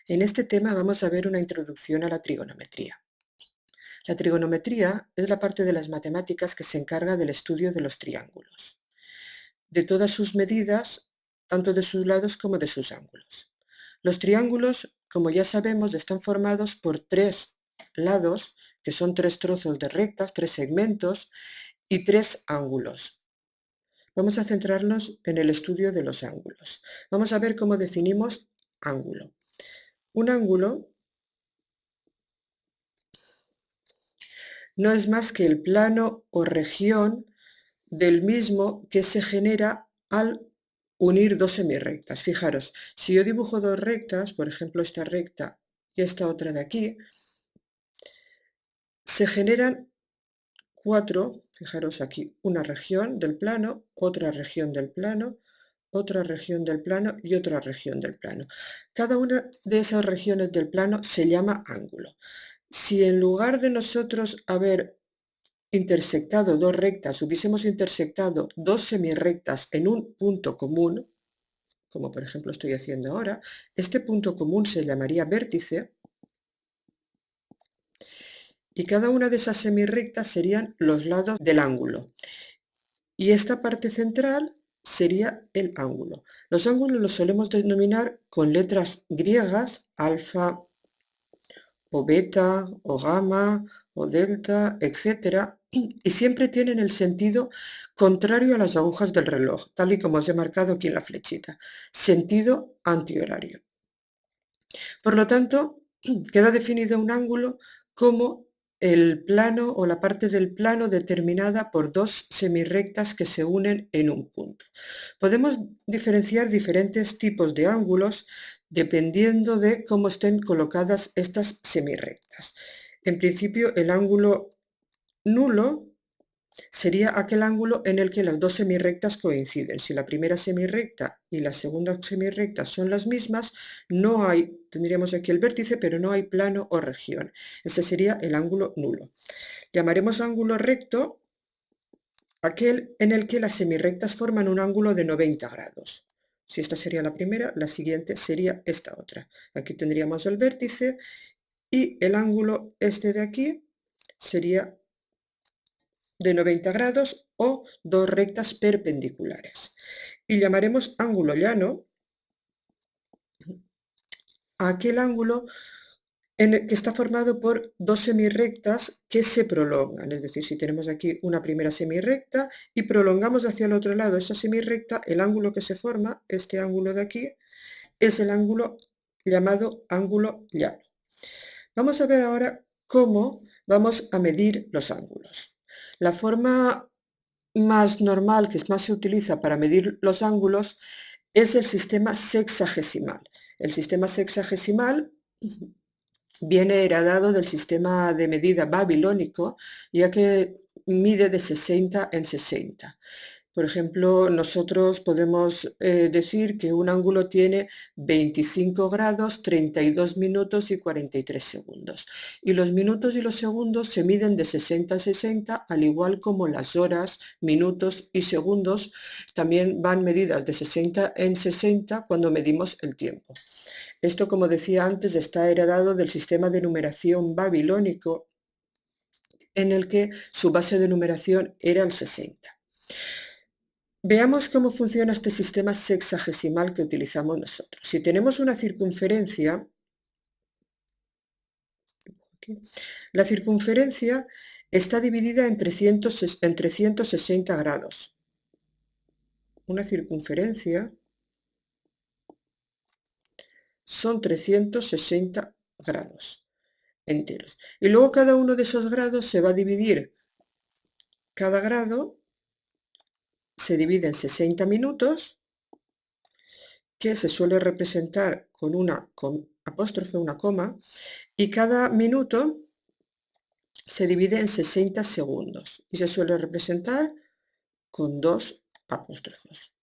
En este tema vamos a ver una introducción a la trigonometría. La trigonometría es la parte de las matemáticas que se encarga del estudio de los triángulos, de todas sus medidas, tanto de sus lados como de sus ángulos. Los triángulos, como ya sabemos, están formados por tres lados, que son tres trozos de rectas, tres segmentos y tres ángulos. Vamos a centrarnos en el estudio de los ángulos. Vamos a ver cómo definimos ángulo. Un ángulo no es más que el plano o región del mismo que se genera al unir dos semirrectas. Fijaros, si yo dibujo dos rectas, por ejemplo esta recta y esta otra de aquí, se generan cuatro, fijaros aquí, una región del plano, otra región del plano, otra región del plano y otra región del plano. Cada una de esas regiones del plano se llama ángulo. Si en lugar de nosotros haber intersectado dos rectas, hubiésemos intersectado dos semirrectas en un punto común, como por ejemplo estoy haciendo ahora, este punto común se llamaría vértice y cada una de esas semirrectas serían los lados del ángulo. Y esta parte central sería el ángulo. Los ángulos los solemos denominar con letras griegas, alfa o beta o gamma o delta, etc. Y siempre tienen el sentido contrario a las agujas del reloj, tal y como os he marcado aquí en la flechita, sentido antihorario. Por lo tanto, queda definido un ángulo como el plano o la parte del plano determinada por dos semirrectas que se unen en un punto. Podemos diferenciar diferentes tipos de ángulos dependiendo de cómo estén colocadas estas semirrectas. En principio, el ángulo nulo sería aquel ángulo en el que las dos semirrectas coinciden. Si la primera semirrecta y la segunda semirrecta son las mismas, no hay, tendríamos aquí el vértice, pero no hay plano o región. Ese sería el ángulo nulo. Llamaremos ángulo recto aquel en el que las semirrectas forman un ángulo de 90 grados. Si esta sería la primera, la siguiente sería esta otra. Aquí tendríamos el vértice y el ángulo este de aquí sería de 90 grados o dos rectas perpendiculares. Y llamaremos ángulo llano a aquel ángulo que está formado por dos semirrectas que se prolongan. Es decir, si tenemos aquí una primera semirrecta y prolongamos hacia el otro lado esa semirrecta, el ángulo que se forma, este ángulo de aquí, es el ángulo llamado ángulo llano. Vamos a ver ahora cómo vamos a medir los ángulos. La forma más normal, que más se utiliza para medir los ángulos, es el sistema sexagesimal. El sistema sexagesimal viene heredado del sistema de medida babilónico, ya que mide de 60 en 60. Por ejemplo, nosotros podemos decir que un ángulo tiene 25 grados, 32 minutos y 43 segundos. Y los minutos y los segundos se miden de 60 a 60, al igual como las horas, minutos y segundos también van medidas de 60 en 60 cuando medimos el tiempo. Esto, como decía antes, está heredado del sistema de numeración babilónico, en el que su base de numeración era el 60. Veamos cómo funciona este sistema sexagesimal que utilizamos nosotros. Si tenemos una circunferencia, la circunferencia está dividida en 360 grados. Una circunferencia son 360 grados enteros. Y luego cada uno de esos grados se va a dividir. Cada grado se divide en 60 minutos, que se suele representar con una apóstrofe, una coma, y cada minuto se divide en 60 segundos y se suele representar con dos apóstrofes.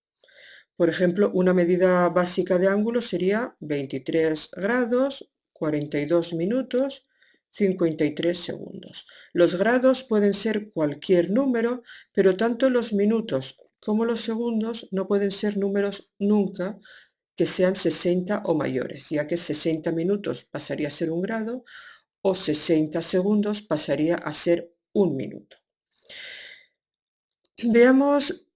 Por ejemplo, una medida básica de ángulo sería 23 grados, 42 minutos, 53 segundos. Los grados pueden ser cualquier número, pero tanto los minutos como los segundos no pueden ser números nunca, que sean 60 o mayores, ya que 60 minutos pasaría a ser 1 grado o 60 segundos pasaría a ser 1 minuto. Veamos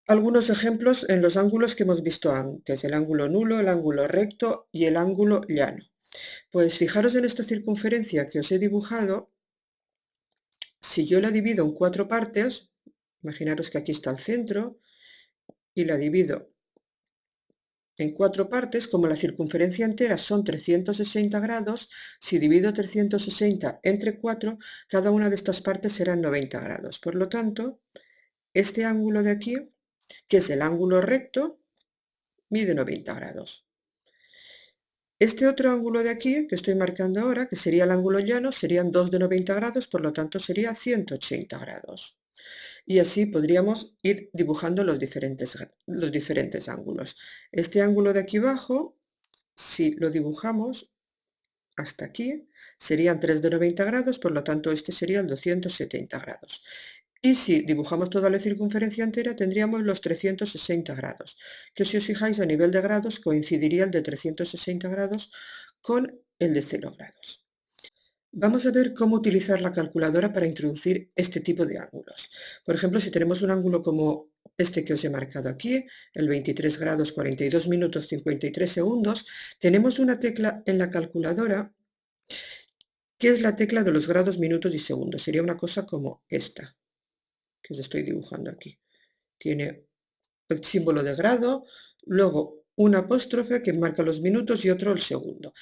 algunos ejemplos en los ángulos que hemos visto antes, el ángulo nulo, el ángulo recto y el ángulo llano. Pues fijaros en esta circunferencia que os he dibujado. Si yo la divido en 4 partes, imaginaros que aquí está el centro, y la divido en 4 partes, como la circunferencia entera son 360 grados, si divido 360 entre 4, cada una de estas partes serán 90 grados. Por lo tanto, este ángulo de aquí, que es el ángulo recto, mide 90 grados. Este otro ángulo de aquí, que estoy marcando ahora, que sería el ángulo llano, serían 2 de 90 grados, por lo tanto sería 180 grados. Y así podríamos ir dibujando los diferentes ángulos. Este ángulo de aquí abajo, si lo dibujamos hasta aquí, serían 3 de 90 grados, por lo tanto este sería el 270 grados. Y si dibujamos toda la circunferencia entera, tendríamos los 360 grados, que si os fijáis a nivel de grados coincidiría el de 360 grados con el de 0 grados. Vamos a ver cómo utilizar la calculadora para introducir este tipo de ángulos. Por ejemplo, si tenemos un ángulo como este que os he marcado aquí, el 23 grados 42 minutos 53 segundos, tenemos una tecla en la calculadora que es la tecla de los grados, minutos y segundos. Sería una cosa como esta, que os estoy dibujando aquí. Tiene el símbolo de grado, luego un apóstrofe que marca los minutos y otro el segundo.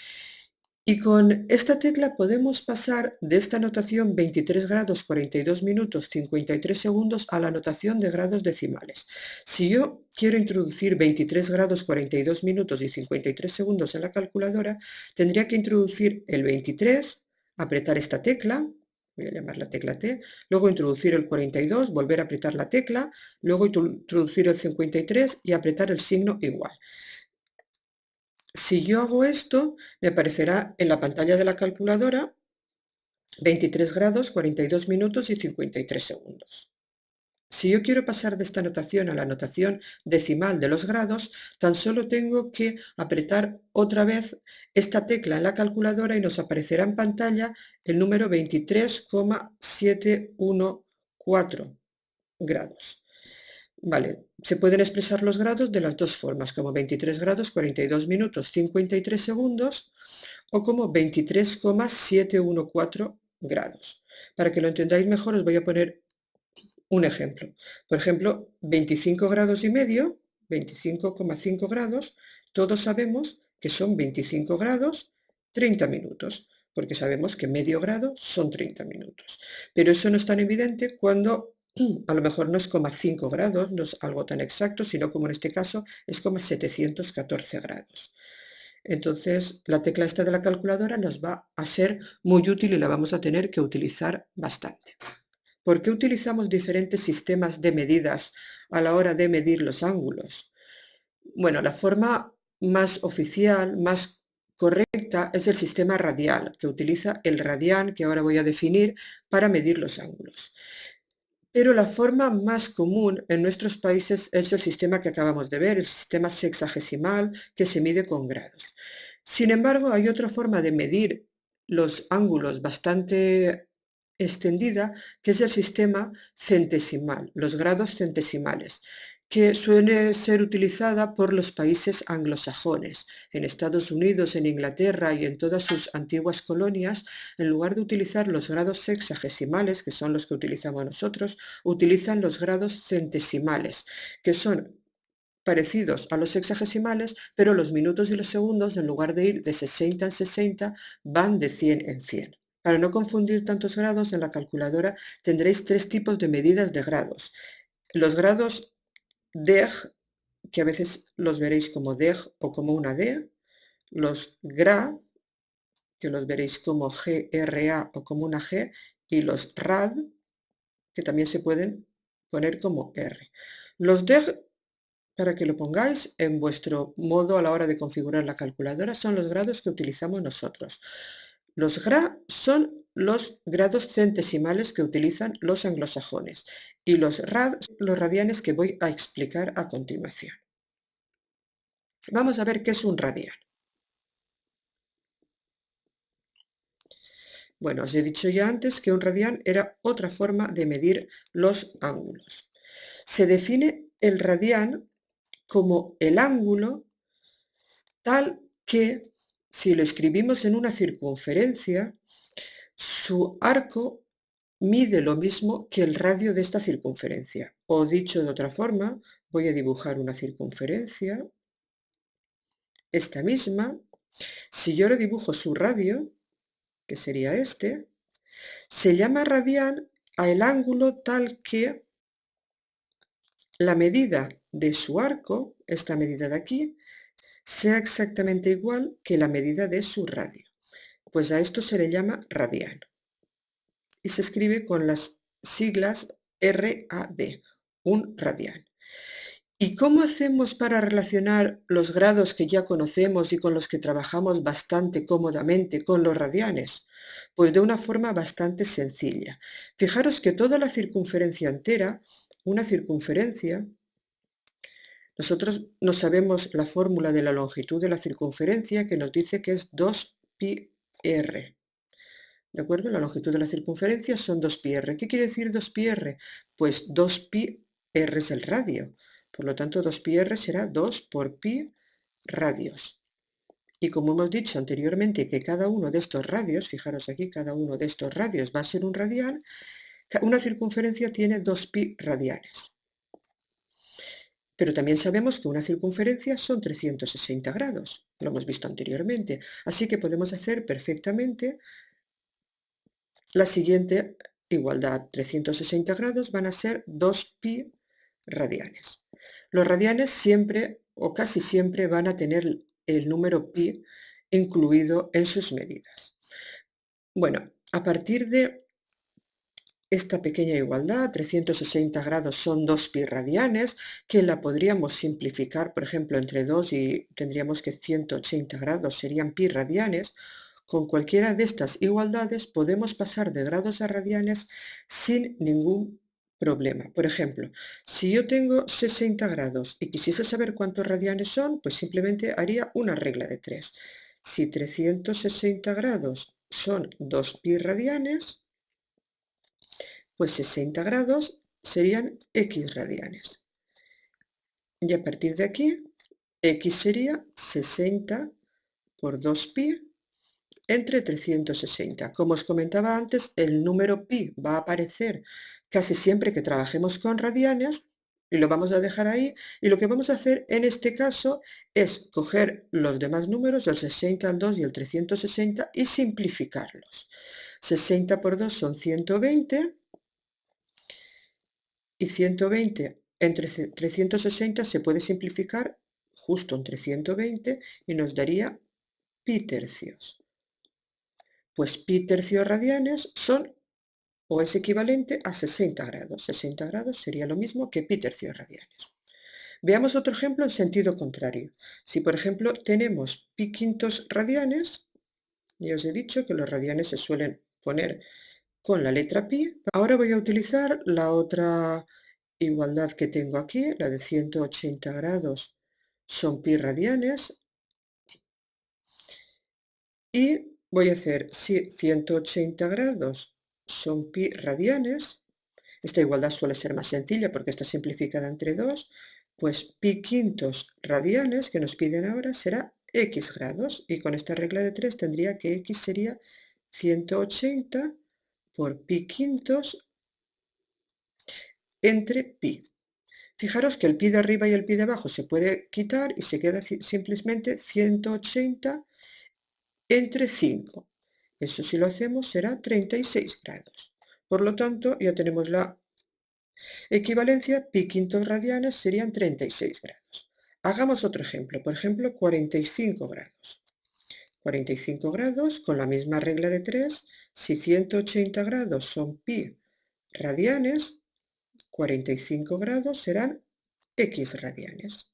Y con esta tecla podemos pasar de esta notación 23 grados 42 minutos 53 segundos a la notación de grados decimales. Si yo quiero introducir 23 grados 42 minutos y 53 segundos en la calculadora, tendría que introducir el 23, apretar esta tecla, voy a llamar la tecla T, luego introducir el 42, volver a apretar la tecla, luego introducir el 53 y apretar el signo igual. Si yo hago esto, me aparecerá en la pantalla de la calculadora 23 grados, 42 minutos y 53 segundos. Si yo quiero pasar de esta notación a la notación decimal de los grados, tan solo tengo que apretar otra vez esta tecla en la calculadora y nos aparecerá en pantalla el número 23,714 grados. Vale, se pueden expresar los grados de las dos formas, como 23 grados 42 minutos 53 segundos o como 23,714 grados. Para que lo entendáis mejor os voy a poner un ejemplo. Por ejemplo, 25 grados y medio, 25,5 grados, todos sabemos que son 25 grados 30 minutos, porque sabemos que medio grado son 30 minutos. Pero eso no es tan evidente cuando a lo mejor no es 0,5 grados, no es algo tan exacto, sino como en este caso es 714 grados. Entonces, la tecla esta de la calculadora nos va a ser muy útil y la vamos a tener que utilizar bastante. ¿Por qué utilizamos diferentes sistemas de medidas a la hora de medir los ángulos? Bueno, la forma más oficial, más correcta, es el sistema radial, que utiliza el radián, que ahora voy a definir, para medir los ángulos. Pero la forma más común en nuestros países es el sistema que acabamos de ver, el sistema sexagesimal, que se mide con grados. Sin embargo, hay otra forma de medir los ángulos bastante extendida, que es el sistema centesimal, los grados centesimales, que suele ser utilizada por los países anglosajones. En Estados Unidos, en Inglaterra y en todas sus antiguas colonias, en lugar de utilizar los grados sexagesimales, que son los que utilizamos nosotros, utilizan los grados centesimales, que son parecidos a los sexagesimales, pero los minutos y los segundos, en lugar de ir de 60 en 60, van de 100 en 100. Para no confundir tantos grados, en la calculadora tendréis 3 tipos de medidas de grados. Los grados deg, que a veces los veréis como deg o como una D, los gra, que los veréis como GRA o como una G, y los rad, que también se pueden poner como R. Los deg, para que lo pongáis en vuestro modo a la hora de configurar la calculadora, son los grados que utilizamos nosotros. Los gra son los grados centesimales que utilizan los anglosajones y los rad, los radianes que voy a explicar a continuación. Vamos a ver qué es un radián. Bueno, os he dicho ya antes que un radián era otra forma de medir los ángulos. Se define el radián como el ángulo tal que, si lo escribimos en una circunferencia, su arco mide lo mismo que el radio de esta circunferencia. O dicho de otra forma, voy a dibujar una circunferencia, esta misma. Si yo le dibujo su radio, que sería este, se llama radián al ángulo tal que la medida de su arco, esta medida de aquí, sea exactamente igual que la medida de su radio. Pues a esto se le llama radián. Y se escribe con las siglas RAD, un radián. ¿Y cómo hacemos para relacionar los grados que ya conocemos y con los que trabajamos bastante cómodamente con los radianes? Pues de una forma bastante sencilla. Fijaros que toda la circunferencia entera, una circunferencia, nosotros no sabemos la fórmula de la longitud de la circunferencia que nos dice que es 2πr. ¿De acuerdo? La longitud de la circunferencia son 2πr. ¿Qué quiere decir 2πr? Pues 2πr es el radio. Por lo tanto, 2πr será 2 por pi radios. Y como hemos dicho anteriormente que cada uno de estos radios, fijaros aquí, cada uno de estos radios va a ser un radián, una circunferencia tiene 2π radianes. Pero también sabemos que una circunferencia son 360 grados, lo hemos visto anteriormente. Así que podemos hacer perfectamente la siguiente igualdad. 360 grados van a ser 2π radianes. Los radianes siempre o casi siempre van a tener el número pi incluido en sus medidas. Bueno, a partir de esta pequeña igualdad, 360 grados son 2π radianes, que la podríamos simplificar, por ejemplo, entre 2 y tendríamos que 180 grados serían pi radianes. Con cualquiera de estas igualdades podemos pasar de grados a radianes sin ningún problema. Por ejemplo, si yo tengo 60 grados y quisiese saber cuántos radianes son, pues simplemente haría una regla de 3. Si 360 grados son 2π radianes, pues 60 grados serían x radianes. Y a partir de aquí, x sería 60 por 2π entre 360. Como os comentaba antes, el número pi va a aparecer casi siempre que trabajemos con radianes y lo vamos a dejar ahí. Y lo que vamos a hacer en este caso es coger los demás números, el 60, el 2 y el 360, y simplificarlos. 60 por 2 son 120. Y 120 entre 360 se puede simplificar justo entre 120 y nos daría pi tercios. Pues pi tercios radianes son o es equivalente a 60 grados. 60 grados sería lo mismo que pi tercios radianes. Veamos otro ejemplo en sentido contrario. Si por ejemplo tenemos pi quintos radianes, ya os he dicho que los radianes se suelen poner con la letra pi. Ahora voy a utilizar la otra igualdad que tengo aquí, la de 180 grados son pi radianes, y voy a hacer, si 180 grados son pi radianes, esta igualdad suele ser más sencilla porque está simplificada entre 2, pues pi quintos radianes que nos piden ahora será x grados, y con esta regla de 3 tendría que x sería 180 por pi quintos entre pi. Fijaros que el pi de arriba y el pi de abajo se puede quitar y se queda simplemente 180 entre 5. Eso si lo hacemos será 36 grados. Por lo tanto, ya tenemos la equivalencia, pi quintos radianes serían 36 grados. Hagamos otro ejemplo, por ejemplo 45 grados. 45 grados con la misma regla de 3, si 180 grados son pi radianes, 45 grados serán x radianes.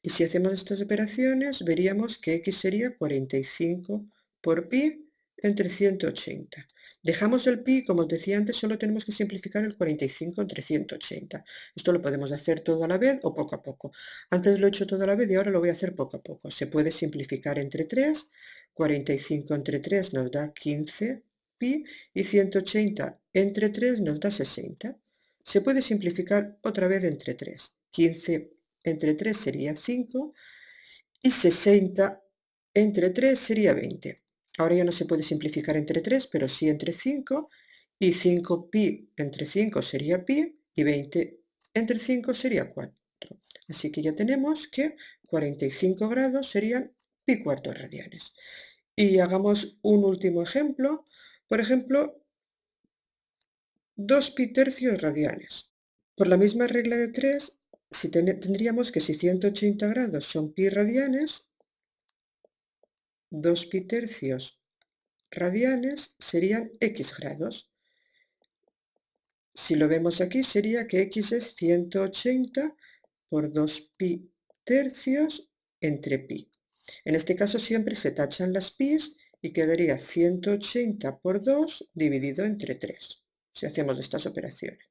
Y si hacemos estas operaciones, veríamos que x sería 45 por pi entre 180. Dejamos el pi, como os decía antes, solo tenemos que simplificar el 45 entre 180. Esto lo podemos hacer todo a la vez o poco a poco. Antes lo he hecho todo a la vez y ahora lo voy a hacer poco a poco. Se puede simplificar entre 3, 45 entre 3 nos da 15 pi y 180 entre 3 nos da 60. Se puede simplificar otra vez entre 3. 15 entre 3 sería 5 y 60 entre 3 sería 20. Ahora ya no se puede simplificar entre 3, pero sí entre 5, y 5 pi entre 5 sería pi, y 20 entre 5 sería 4. Así que ya tenemos que 45 grados serían pi cuartos radianes. Y hagamos un último ejemplo. Por ejemplo, 2 pi tercios radianes. Por la misma regla de 3, tendríamos que si 180 grados son pi radianes, 2 pi tercios radianes serían x grados. Si lo vemos aquí sería que x es 180 por 2 pi tercios entre pi. En este caso siempre se tachan las pi's y quedaría 180 por 2 dividido entre 3, si hacemos estas operaciones.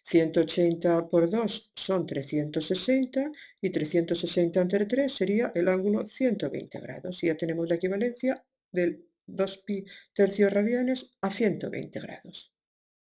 180 por 2 son 360 y 360 entre 3 sería el ángulo 120 grados. Y ya tenemos la equivalencia del 2 pi tercios radianes a 120 grados.